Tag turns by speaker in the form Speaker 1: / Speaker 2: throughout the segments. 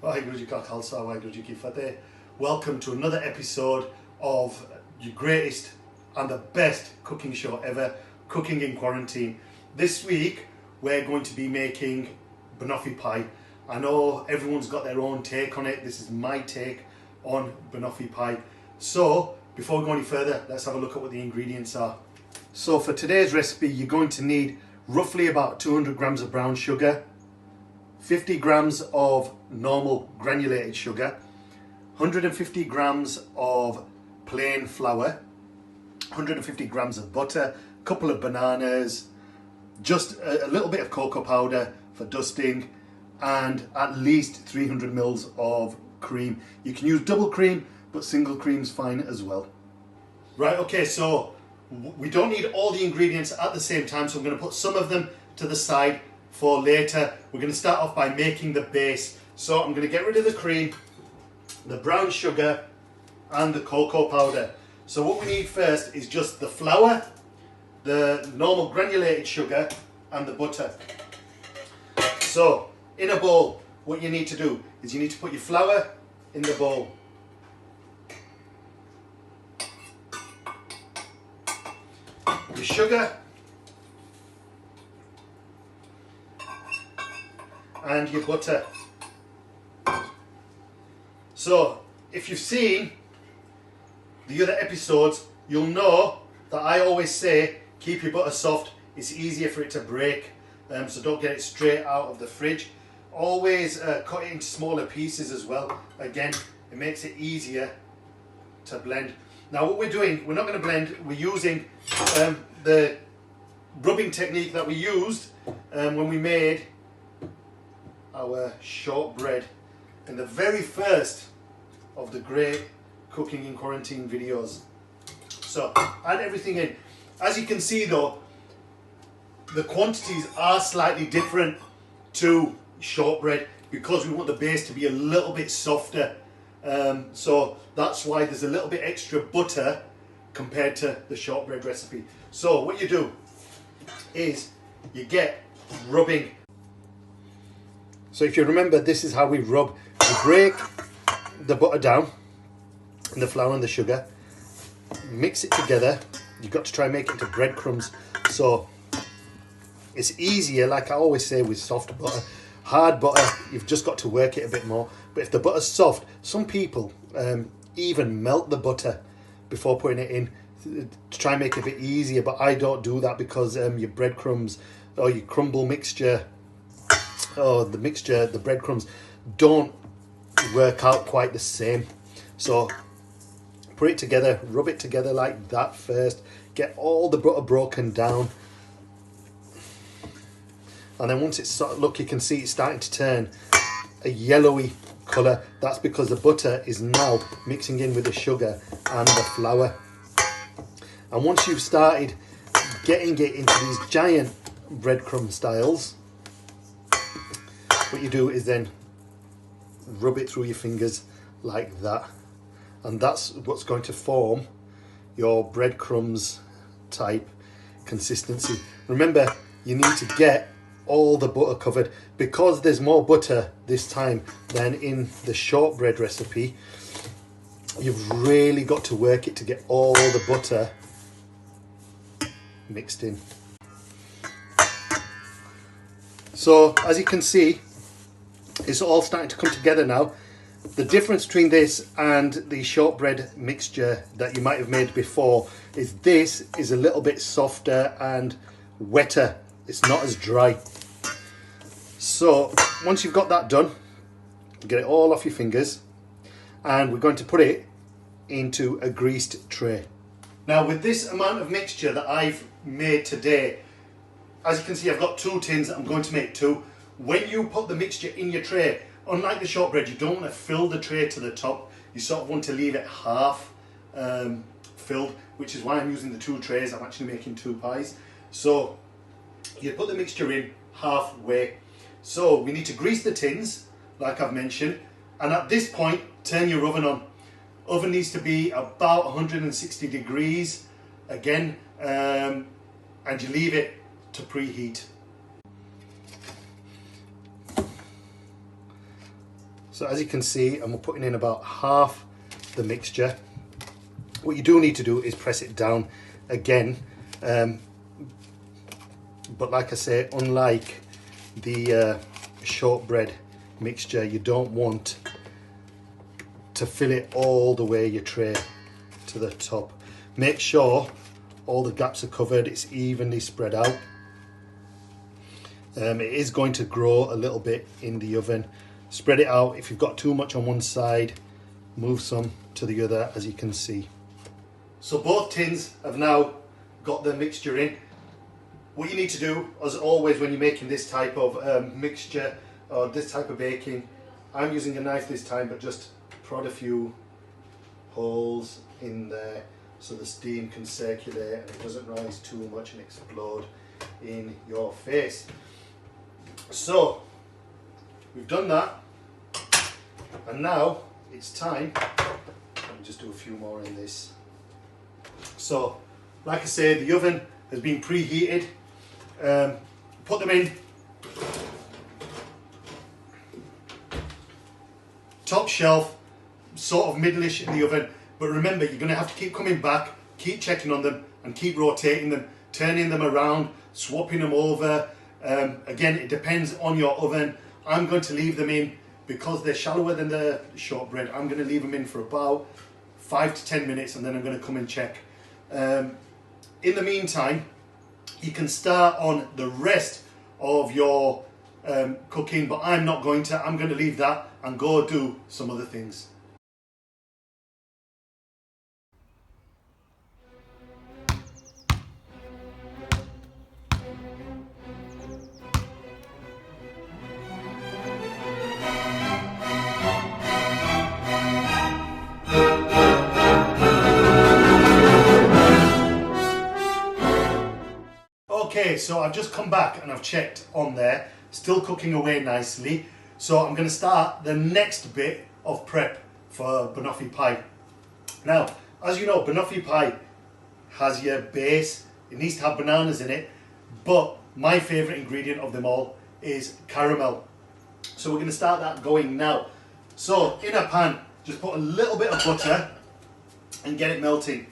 Speaker 1: Waheguru Ji Ka Khalsa, Waheguru Ji Ki Fateh. Welcome to another episode of your greatest and the best cooking show ever, Cooking in Quarantine. This week we're going to be making banoffee pie. I know everyone's got their own take on it. This is my take on banoffee pie. So before we go any further, let's have a look at what the ingredients are. So for today's recipe, you're going to need roughly about 200 grams of brown sugar, 50 grams of normal granulated sugar, 150 grams of plain flour, 150 grams of butter, a couple of bananas, just a little bit of cocoa powder for dusting, and at least 300 mils of cream. You can use double cream, but single cream's fine as well. Right, okay, so we don't need all the ingredients at the same time, so I'm going to put some of them to the side for later. We're going to start off by making the base. So I'm going to get rid of the cream, the brown sugar and the cocoa powder. So what we need first is just the flour, the normal granulated sugar and the butter. So in a bowl, what you need to do is you need to put your flour in the bowl. Your sugar and your butter. So if you've seen the other episodes, you'll know that I always say keep your butter soft. It's easier for it to break, so don't get it straight out of the fridge. Always cut it into smaller pieces as well. Again, it makes it easier to blend. Now what we're doing, we're not going to blend, we're using the rubbing technique that we used when we made our shortbread in the very first of the great Cooking in Quarantine videos. So add everything in. As you can see though, the quantities are slightly different to shortbread because we want the base to be a little bit softer. So that's why there's a little bit extra butter compared to the shortbread recipe. So what you do is you get rubbing. So if you remember, this is how we rub. You break the butter down and the flour and the sugar, mix it together. You've got to try and make it into breadcrumbs. So it's easier, like I always say, with soft butter. Hard butter, you've just got to work it a bit more. But if the butter's soft, some people even melt the butter before putting it in to try and make it a bit easier. But I don't do that because your breadcrumbs or your crumble mixture, or the breadcrumbs don't work out quite the same. So put it together, rub it together like that first. Get all the butter broken down. And then once it's look, you can see it's starting to turn a yellowy colour. That's because the butter is now mixing in with the sugar and the flour. And once you've started getting it into these giant breadcrumb styles, what you do is then rub it through your fingers like that. And that's what's going to form your breadcrumbs type consistency. Remember, you need to get all the butter covered because there's more butter this time than in the shortbread recipe. You've really got to work it to get all the butter mixed in. So as you can see, it's all starting to come together now. The difference between this and the shortbread mixture that you might have made before is this is a little bit softer and wetter. It's not as dry. So once you've got that done, get it all off your fingers and we're going to put it into a greased tray. Now with this amount of mixture that I've made today, as you can see I've got 2 tins. I'm going to make 2. When you put the mixture in your tray, unlike the shortbread, you don't want to fill the tray to the top. You sort of want to leave it half filled, which is why I'm using the 2 trays. I'm actually making 2 pies. So you put the mixture in halfway. So we need to grease the tins, like I've mentioned, and at this point, turn your oven on. Oven needs to be about 160 degrees again, and you leave it to preheat. So as you can see, I'm putting in about half the mixture. What you do need to do is press it down again. But like I say, unlike the shortbread mixture, you don't want to fill it all the way your tray to the top. Make sure all the gaps are covered, it's evenly spread out. It is going to grow a little bit in the oven. Spread it out. If you've got too much on one side, move some to the other, as you can see. So both tins have now got the mixture in. What you need to do, as always, when you're making this type of mixture or this type of baking, I'm using a knife this time, but just prod a few holes in there so the steam can circulate and it doesn't rise too much and explode in your face. So we've done that, and now it's time. Let me just do a few more in this. So like I said, the oven has been preheated. Put them in. Top shelf, sort of middle-ish in the oven, but remember, you're going to have to keep coming back, keep checking on them and keep rotating them, turning them around, swapping them over. Again, it depends on your oven. I'm going to leave them in, because they're shallower than the shortbread, I'm going to leave them in for about 5 to 10 minutes and then I'm going to come and check. In the meantime, you can start on the rest of your cooking, but I'm not going to. I'm going to leave that and go do some other things. Okay, so I've just come back and I've checked on there, still cooking away nicely. So I'm going to start the next bit of prep for banoffee pie. Now, as you know, banoffee pie has your base, it needs to have bananas in it, but my favourite ingredient of them all is caramel. So we're going to start that going now. So in a pan, just put a little bit of butter and get it melting.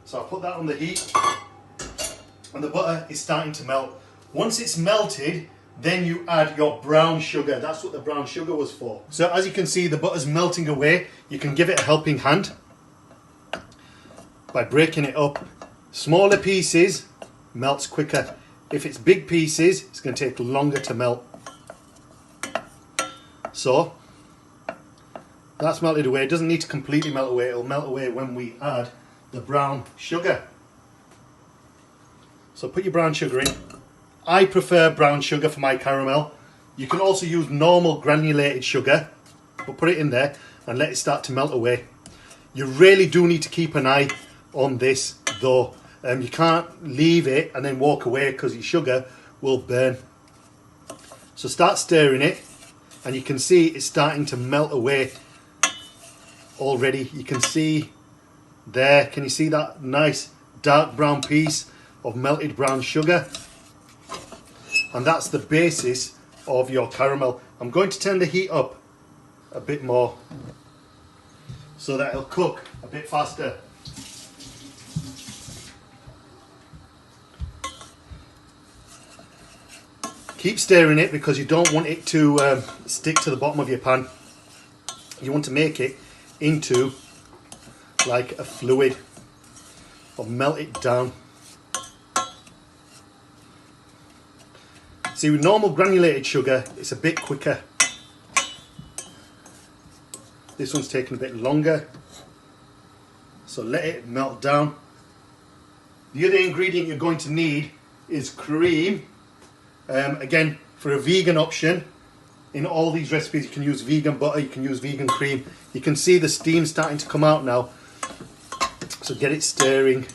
Speaker 1: So I'll put that on the heat. And the butter is starting to melt. Once it's melted, then you add your brown sugar. That's what the brown sugar was for. So as you can see, the butter's melting away. You can give it a helping hand by breaking it up. Smaller pieces melts quicker. If it's big pieces, it's going to take longer to melt. So that's melted away. It doesn't need to completely melt away. It'll melt away when we add the brown sugar. So put your brown sugar in. I prefer brown sugar for my caramel. You can also use normal granulated sugar, but put it in there and let it start to melt away. You really do need to keep an eye on this though. You can't leave it and then walk away because your sugar will burn. So start stirring it and you can see it's starting to melt away already. You can see there, can you see that nice dark brown piece of melted brown sugar? And that's the basis of your caramel. I'm going to turn the heat up a bit more so that it'll cook a bit faster. Keep stirring it because you don't want it to stick to the bottom of your pan. You want to make it into like a fluid, or melt it down. See, with normal granulated sugar, it's a bit quicker. This one's taking a bit longer. So let it melt down. The other ingredient you're going to need is cream. Again, for a vegan option, in all these recipes you can use vegan butter, you can use vegan cream. You can see the steam starting to come out now. So get it stirring,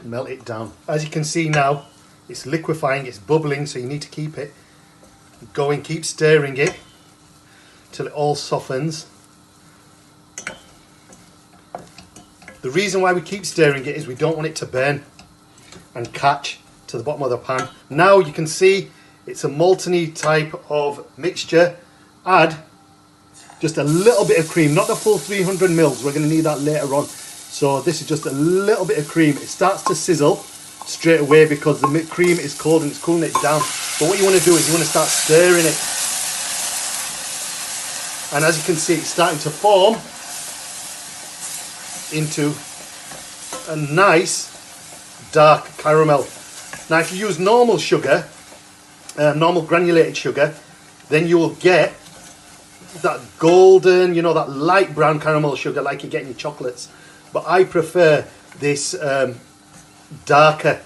Speaker 1: melt it down. As you can see now, it's liquefying, it's bubbling, so you need to keep it going, keep stirring it till it all softens. The reason why we keep stirring it is we don't want it to burn and catch to the bottom of the pan. Now you can see it's a molten-y type of mixture add just a little bit of cream, not the full 300 mils. We're going to need that later on. So this is just a little bit of cream. It starts to sizzle straight away because the cream is cold and it's cooling it down. But what you want to do is you want to start stirring it. And as you can see, it's starting to form into a nice dark caramel. Now if you use normal sugar, normal granulated sugar, then you will get that golden, you know, that light brown caramel sugar like you get in your chocolates. But I prefer this darker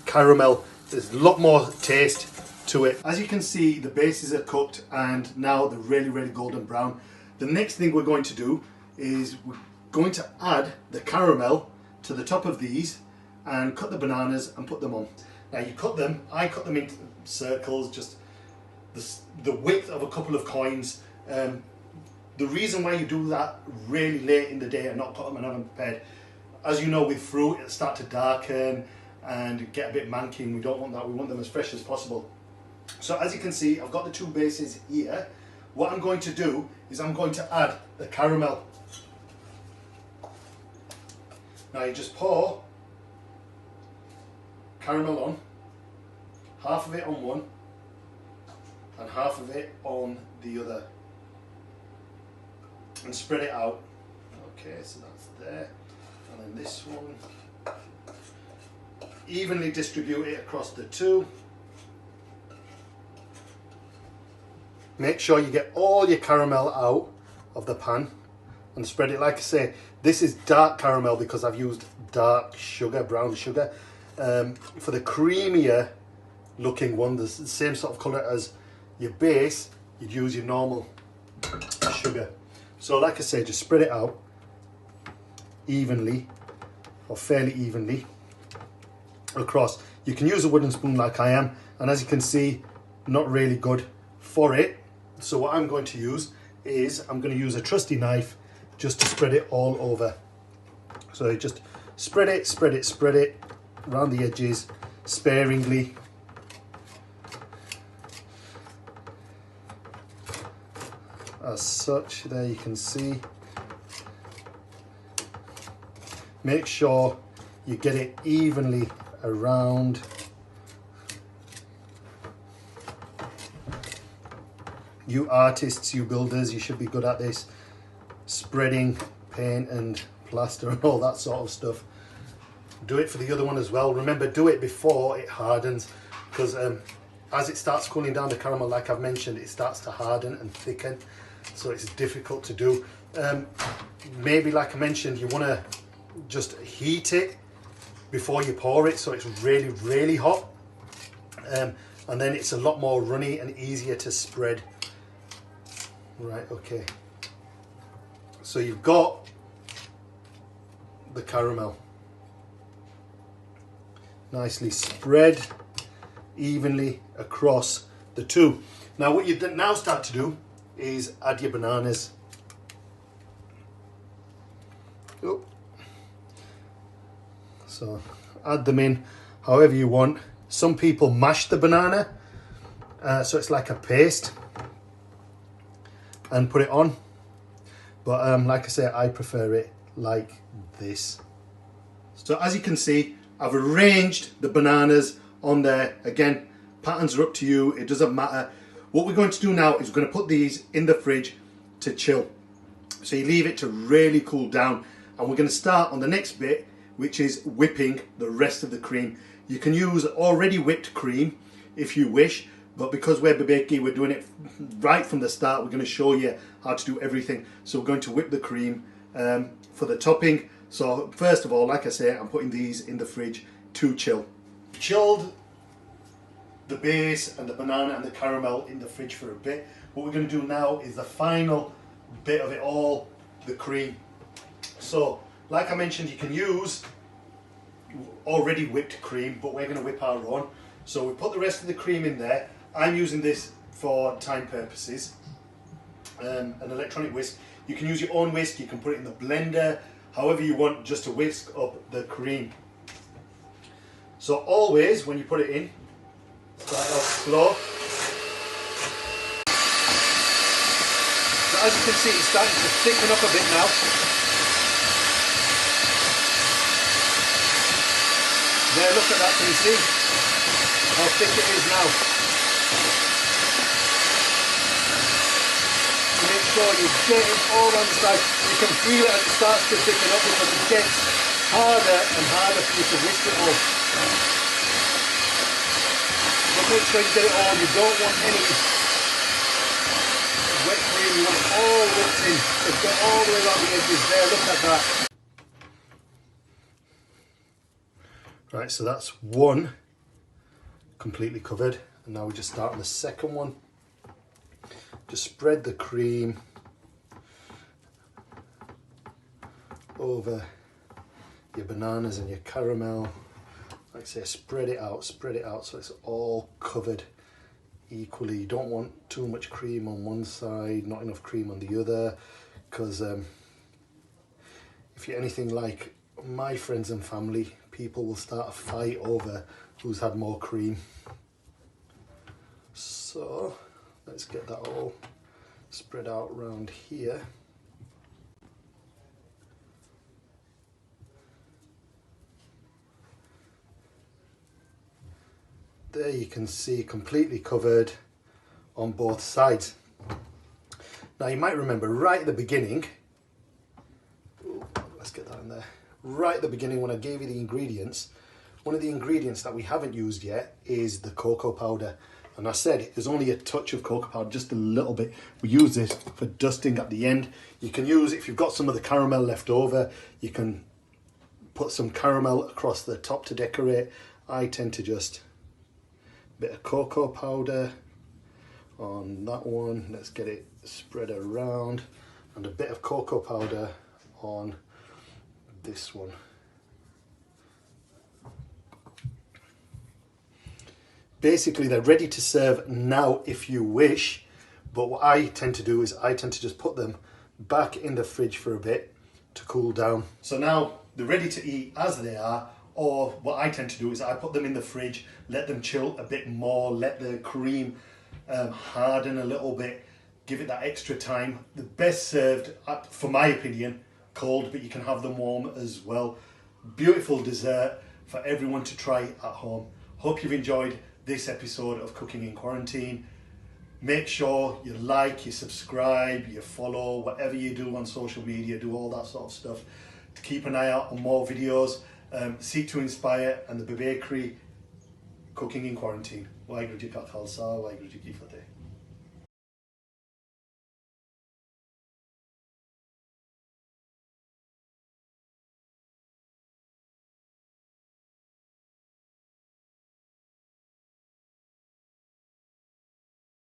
Speaker 1: caramel. There's a lot more taste to it. As you can see, the bases are cooked and now they're really, really golden brown. The next thing we're going to do is we're going to add the caramel to the top of these and cut the bananas and put them on. Now you cut them, I cut them into circles, just the width of a couple of coins. The reason why you do that really late in the day and not cut them and have them prepared, as you know with fruit, it'll start to darken and get a bit manky, and we don't want that. We want them as fresh as possible. So as you can see, I've got the two bases here. What I'm going to do is I'm going to add the caramel. Now you just pour caramel on, half of it on one and half of it on the other, and spread it out. Okay, so that's there, and then this one, evenly distribute it across the two. Make sure you get all your caramel out of the pan and spread it. Like I say, this is dark caramel because I've used dark sugar, brown sugar. For the creamier looking one, the same sort of colour as your base, you'd use your normal sugar. So like I say, just spread it out evenly, or fairly evenly across. You can use a wooden spoon like I am, and as you can see, not really good for it. So what I'm going to use is I'm going to use a trusty knife just to spread it all over. So just spread it around the edges sparingly. As such, there you can see. Make sure you get it evenly around. You artists, you builders, you should be good at this. Spreading paint and plaster and all that sort of stuff. Do it for the other one as well. Remember, do it before it hardens, because as it starts cooling down, the caramel, like I've mentioned, it starts to harden and thicken, so it's difficult to do. Maybe, like I mentioned, you want to just heat it before you pour it, so it's really, really hot, and then it's a lot more runny and easier to spread. Right, okay. So you've got the caramel nicely spread evenly across the two. Now what you now start to do is add your bananas. Oh. So add them in however you want. Some people mash the banana, so it's like a paste, and put it on. But like I say, I prefer it like this. So as you can see, I've arranged the bananas on there. Again, patterns are up to you, it doesn't matter. What we're going to do now is we're going to put these in the fridge to chill. So you leave it to really cool down, and we're going to start on the next bit, which is whipping the rest of the cream. You can use already whipped cream if you wish, but because we're Babeki, we're doing it right from the start. We're going to show you how to do everything. So we're going to whip the cream for the topping. So first of all, like I say, I'm putting these in the fridge to chill. Chilled the base and the banana and the caramel in the fridge for a bit. What we're going to do now is the final bit of it all, the cream. So like I mentioned, you can use already whipped cream, but we're going to whip our own. So we put the rest of the cream in there. I'm using this for time purposes, an electronic whisk. You can use your own whisk, you can put it in the blender, however you want, just to whisk up the cream. So always when you put it in, start off slow as you can see, it's starting to thicken up a bit now. There, look at that, can you see how thick it is now? Make sure you get it all on the side. You can feel it as it starts to thicken up because it gets harder and harder for you to whisk it all. But make sure you get it all. You don't want any wet cream. You want it all whipped in. So get all the way around the edges there. Look at that. Right, so that's one completely covered. And now we just start on the second one. Just spread the cream over your bananas and your caramel. Like I say, spread it out so it's all covered equally. You don't want too much cream on one side, not enough cream on the other, because if you're anything like my friends and family, people will start a fight over who's had more cream. So let's get that all spread out around here. There you can see completely covered on both sides. Now you might remember right at the beginning, let's get that in there, right at the beginning when I gave you the ingredients, one of the ingredients that we haven't used yet is the cocoa powder. And I said there's only a touch of cocoa powder, just a little bit. We use this for dusting at the end. You can use, if you've got some of the caramel left over, you can put some caramel across the top to decorate. I tend to just bit of cocoa powder on that one. Let's get it spread around, and a bit of cocoa powder on this one. Basically they're ready to serve now if you wish, but what I tend to do is I tend to just put them back in the fridge for a bit to cool down. So now they're ready to eat as they are. Or what I tend to do is I put them in the fridge, let them chill a bit more, let the cream harden a little bit, give it that extra time. The best served, for my opinion, cold, but you can have them warm as well. Beautiful dessert for everyone to try at home. Hope you've enjoyed this episode of Cooking in Quarantine. Make sure you like, you subscribe, you follow, whatever you do on social media, do all that sort of stuff. To keep an eye out on more videos. Seek to inspire, and the bakery Cooking in Quarantine. Waheguru Ji Ka Khalsa, Waheguru Ji Ki Fateh.